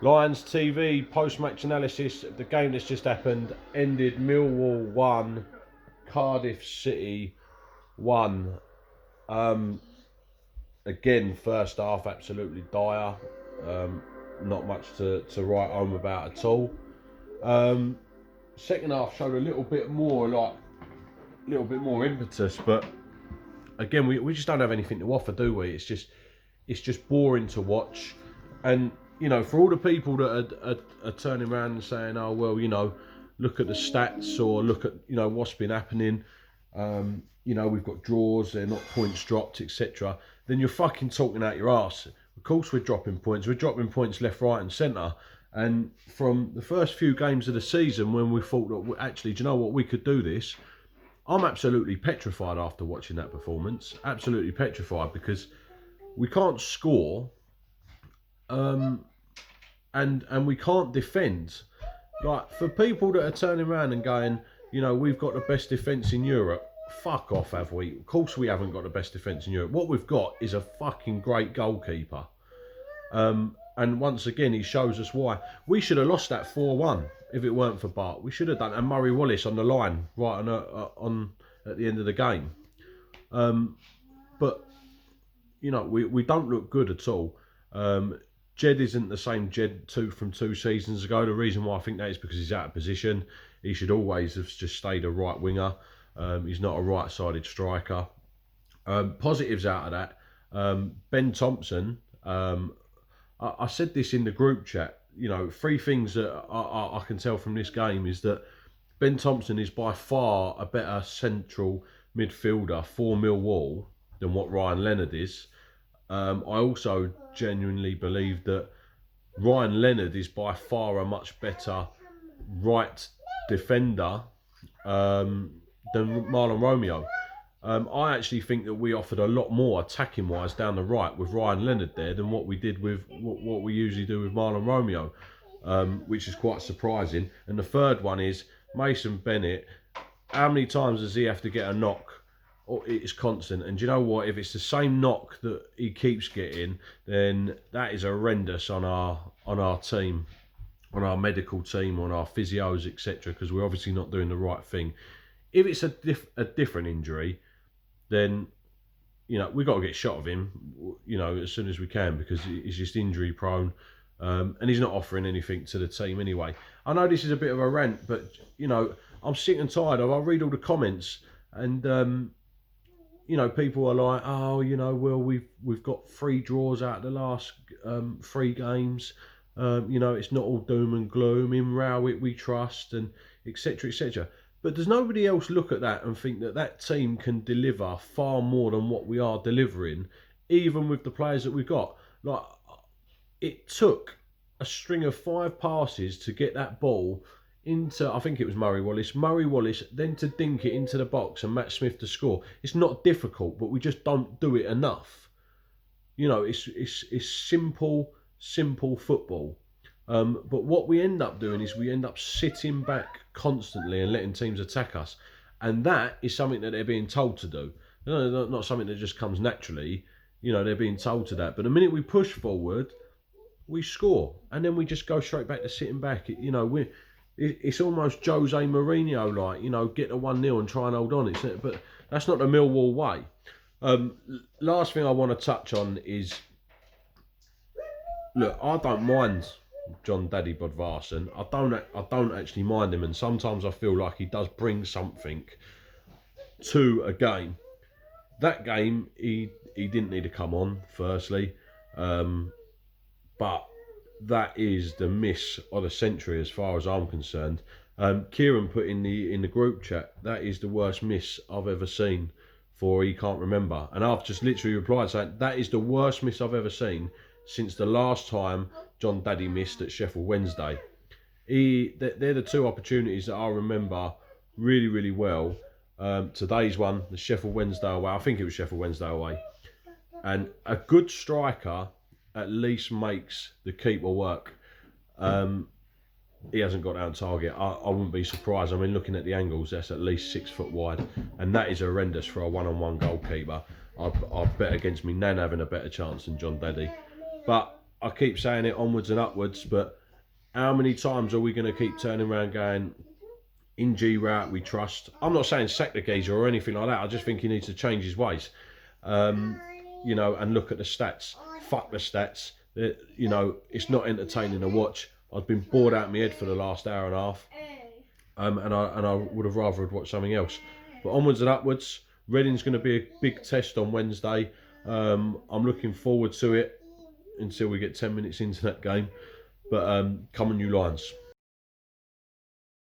Lions TV post-match analysis of the game that's just happened. Ended Millwall 1, Cardiff City 1. Again, first half absolutely dire. Not much to write home about at all. Second half showed a little bit more impetus, but again, we just don't have anything to offer, do we? It's just boring to watch. And you know, for all the people that are turning around and saying, oh well, you know, look at the stats or look at, you know, what's been happening. You know, we've got draws, they're not points dropped, etc. Then you're fucking talking out your arse. Of course we're dropping points. We're dropping points left, right and centre. And from the first few games of the season when we thought that actually, do you know what, we could do this, I'm absolutely petrified after watching that performance. Absolutely petrified, because we can't score and we can't defend. Like, for people that are turning around and going, you know, we've got the best defence in Europe, fuck off, have we? Of course we haven't got the best defence in Europe. What we've got is a fucking great goalkeeper. And once again, he shows us why. We should have lost that 4-1 if it weren't for Bart. We should have done. And Murray Wallace on the line right on at the end of the game. But, you know, we don't look good at all. Jed isn't the same Jed from 2 seasons ago. The reason why I think that is because he's out of position. He should always have just stayed a right winger. He's not a right-sided striker. Positives out of that. Ben Thompson, I said this in the group chat, you know, 3 things that I can tell from this game is that Ben Thompson is by far a better central midfielder for Millwall than what Ryan Leonard is. I also genuinely believe that Ryan Leonard is by far a much better right defender than Marlon Romeo. I actually think that we offered a lot more attacking wise down the right with Ryan Leonard there than what we did with what we usually do with Marlon Romeo, which is quite surprising. And the third one is Mason Bennett. How many times does he have to get a knock? Oh, it's constant. And do you know what? If it's the same knock that he keeps getting, then that is horrendous on our team, on our medical team, on our physios, etc. Because we're obviously not doing the right thing. If it's a different injury, then, you know, we've got to get shot of him, you know, as soon as we can, because he's just injury prone, and he's not offering anything to the team anyway. I know this is a bit of a rant, but, you know, I'm sick and tired of, I read all the comments, and, you know, people are like, oh, you know, well, we've got 3 draws out of the last 3 games. You know, it's not all doom and gloom. In Rowett we trust, and etc. etc. But does nobody else look at that and think that that team can deliver far more than what we are delivering, even with the players that we've got? Like, it took a string of 5 passes to get that ball into, I think it was Murray Wallace, then to dink it into the box and Matt Smith to score. It's not difficult, but we just don't do it enough. You know, it's simple football. But what we end up doing is we end up sitting back constantly and letting teams attack us. And that is something that they're being told to do. No, not something that just comes naturally. You know, they're being told to that. But the minute we push forward, we score. And then we just go straight back to sitting back. You know, it's almost Jose Mourinho-like, you know, get a 1-0 and try and hold on. But that's not the Millwall way. Last thing I want to touch on is, look, I don't mind John Daddy Bodvarsson. I don't actually mind him, and sometimes I feel like he does bring something to a game. That game, he didn't need to come on, firstly, but that is the miss of the century as far as I'm concerned. Kieran put in the group chat, that is the worst miss I've ever seen for he can't remember, and I've just literally replied saying that is the worst miss I've ever seen since the last time John Daddy missed at Sheffield Wednesday. They're the 2 opportunities that I remember really, really well. Today's one, the Sheffield Wednesday away. I think it was Sheffield Wednesday away. And a good striker at least makes the keeper work. He hasn't got out on target. I wouldn't be surprised. I mean, looking at the angles, that's at least 6 foot wide. And that is horrendous for a one-on-one goalkeeper. I bet against me Nan having a better chance than John Daddy. But I keep saying it, onwards and upwards, but how many times are we going to keep turning around going, in G route we trust? I'm not saying sack the geezer or anything like that. I just think he needs to change his ways, you know, and look at the stats. Fuck the stats. You know, it's not entertaining to watch. I've been bored out of my head for the last hour and a half, and I would have rather watched something else. But onwards and upwards. Reading's going to be a big test on Wednesday. I'm looking forward to it until we get 10 minutes into that game. But come on, you Lions.